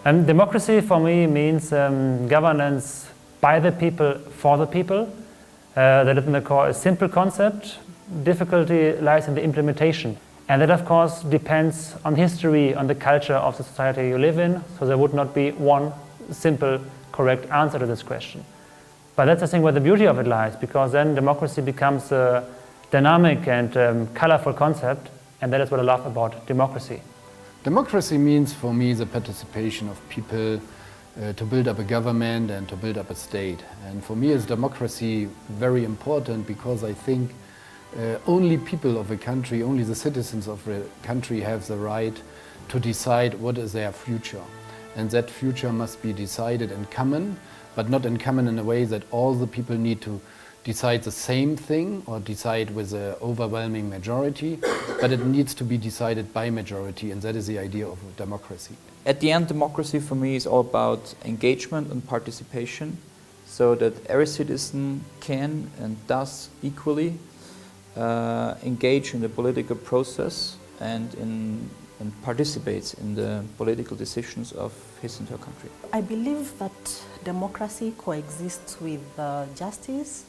And democracy for me means governance by the people, for the people. That is in the core a simple concept. Difficulty lies in the implementation. And that, of course, depends on history, on the culture of the society you live in. So there would not be one simple, correct answer to this question. But that's, I think, where the beauty of it lies, because then democracy becomes a dynamic and colorful concept, and that is what I love about democracy. Democracy means, for me, the participation of people to build up a government and to build up a state. And for me, is democracy very important, because I think only people of a country, only the citizens of a country have the right to decide what is their future. And that future must be decided in common, but not in common in a way that all the people need to decide the same thing or decide with an overwhelming majority, but it needs to be decided by majority, and that is the idea of democracy. At the end, democracy for me is all about engagement and participation, so that every citizen can and does equally engage in the political process and participates in the political decisions of his and her country. I believe that democracy coexists with justice,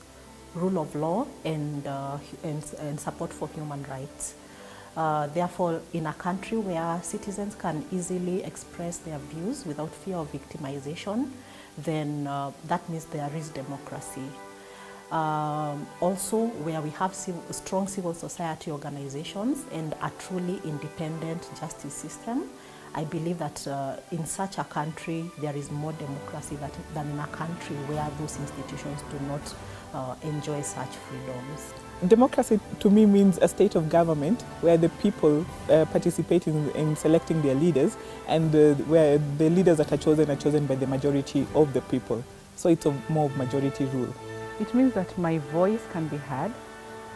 rule of law, and support for human rights. Therefore, in a country where citizens can easily express their views without fear of victimization, then that means there is democracy. Also, where we have strong civil society organizations and a truly independent justice system, I believe that in such a country there is more democracy than in a country where those institutions do not enjoy such freedoms. Democracy to me means a state of government where the people participate in selecting their leaders, and where the leaders that are chosen by the majority of the people. So it's more of majority rule. It means that my voice can be heard,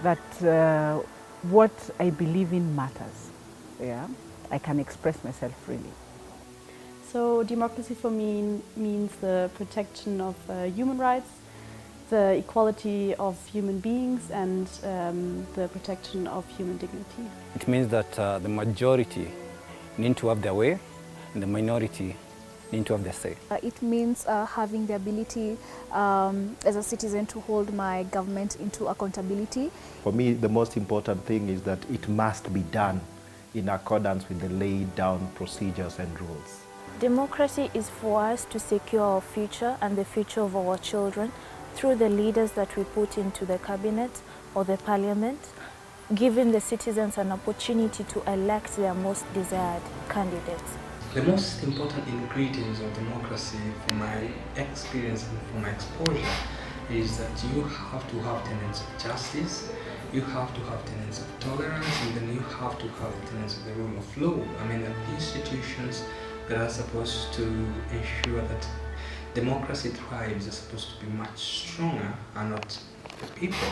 that what I believe in matters. Yeah? I can express myself freely. So democracy for me means the protection of human rights, the equality of human beings, and the protection of human dignity. It means that the majority need to have their way, and the minority need to have their say. It means having the ability as a citizen to hold my government into accountability. For me, the most important thing is that it must be done in accordance with the laid down procedures and rules. Democracy is for us to secure our future and the future of our children through the leaders that we put into the cabinet or the parliament, giving the citizens an opportunity to elect their most desired candidates. The most important ingredients of democracy, from my experience and from my exposure, is that you have to have tenets of justice, you have to have tenets of tolerance, and then you have to have tenets of the rule of law. I mean, the institutions that are supposed to ensure that democracy thrives are supposed to be much stronger and not the people.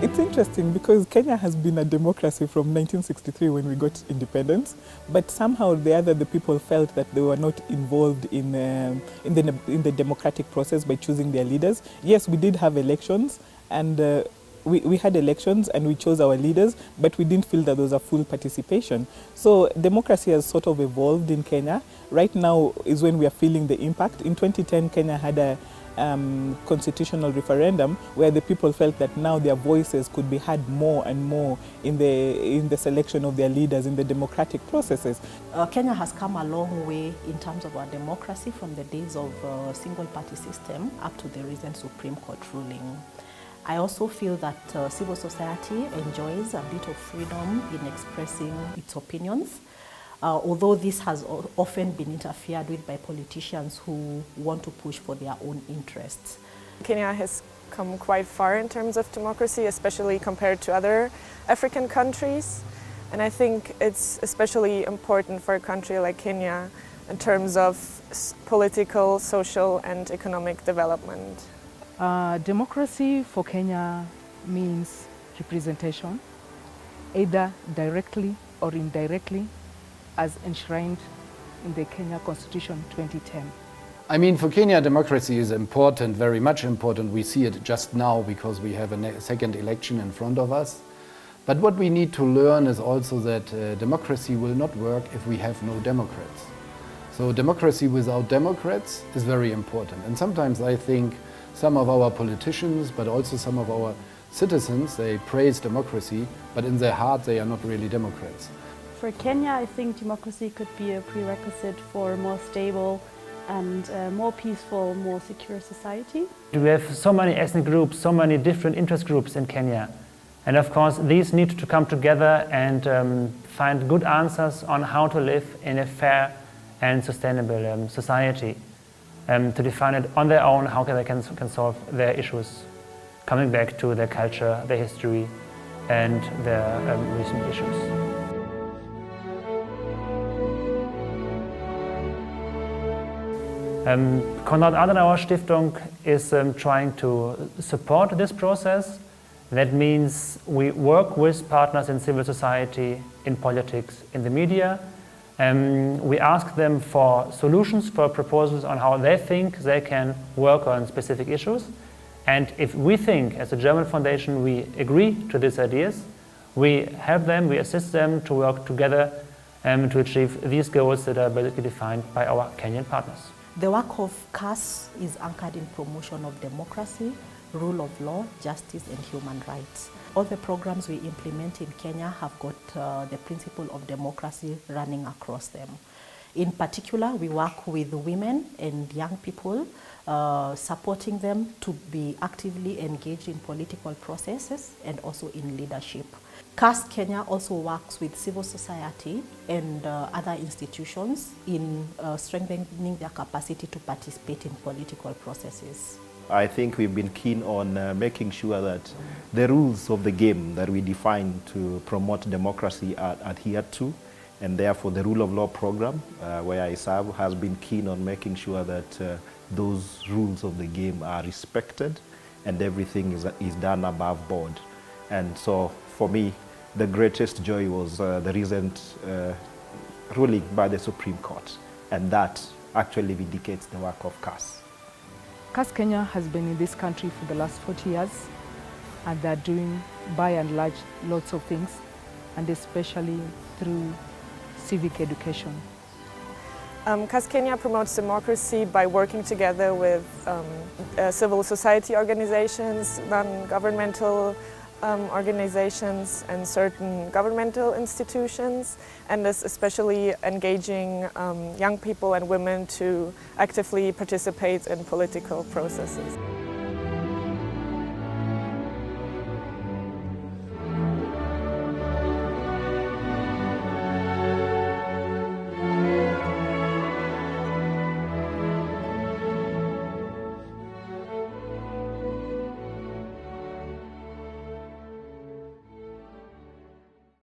It's interesting because Kenya has been a democracy from 1963 when we got independence, but somehow or the other the people felt that they were not involved in the democratic process by choosing their leaders. Yes, we did have elections, and we had elections and we chose our leaders, but we didn't feel that there was a full participation. So democracy has sort of evolved in Kenya. Right now is when we are feeling the impact. In 2010, Kenya had a constitutional referendum where the people felt that now their voices could be heard more and more in the selection of their leaders in the democratic processes. Kenya has come a long way in terms of our democracy from the days of single party system up to the recent Supreme Court ruling. I also feel that civil society enjoys a bit of freedom in expressing its opinions. Although this has often been interfered with by politicians who want to push for their own interests. Kenya has come quite far in terms of democracy, especially compared to other African countries. And I think it's especially important for a country like Kenya in terms of political, social, and economic development. Democracy for Kenya means representation, either directly or indirectly, as enshrined in the Kenya Constitution 2010. I mean, for Kenya, democracy is important, very much important. We see it just now because we have a second election in front of us. But what we need to learn is also that democracy will not work if we have no Democrats. So democracy without Democrats is very important. And sometimes I think some of our politicians, but also some of our citizens, they praise democracy, but in their heart they are not really Democrats. For Kenya, I think democracy could be a prerequisite for a more stable and more peaceful, more secure society. We have so many ethnic groups, so many different interest groups in Kenya. And of course, these need to come together and find good answers on how to live in a fair and sustainable society. To define it on their own, how they can solve their issues, coming back to their culture, their history, and their recent issues. Konrad Adenauer Stiftung is trying to support this process. That means we work with partners in civil society, in politics, in the media. We ask them for solutions, for proposals on how they think they can work on specific issues. And if we think, as a German foundation, we agree to these ideas, we help them, we assist them to work together to achieve these goals that are basically defined by our Kenyan partners. The work of KAS is anchored in promotion of democracy, rule of law, justice and human rights. All the programs we implement in Kenya have got the principle of democracy running across them. In particular, we work with women and young people, supporting them to be actively engaged in political processes and also in leadership. KAS Kenya also works with civil society and other institutions in strengthening their capacity to participate in political processes. I think we've been keen on making sure that the rules of the game that we define to promote democracy are adhered to, and therefore the rule of law program where I serve has been keen on making sure that those rules of the game are respected and everything is done above board. And so for me, the greatest joy was the recent ruling by the Supreme Court, and that actually vindicates the work of KAS. KAS Kenya has been in this country for the last 40 years, and they're doing, by and large, lots of things, and especially through civic education. KAS Kenya promotes democracy by working together with civil society organizations, non-governmental organizations and certain governmental institutions, and is especially engaging young people and women to actively participate in political processes.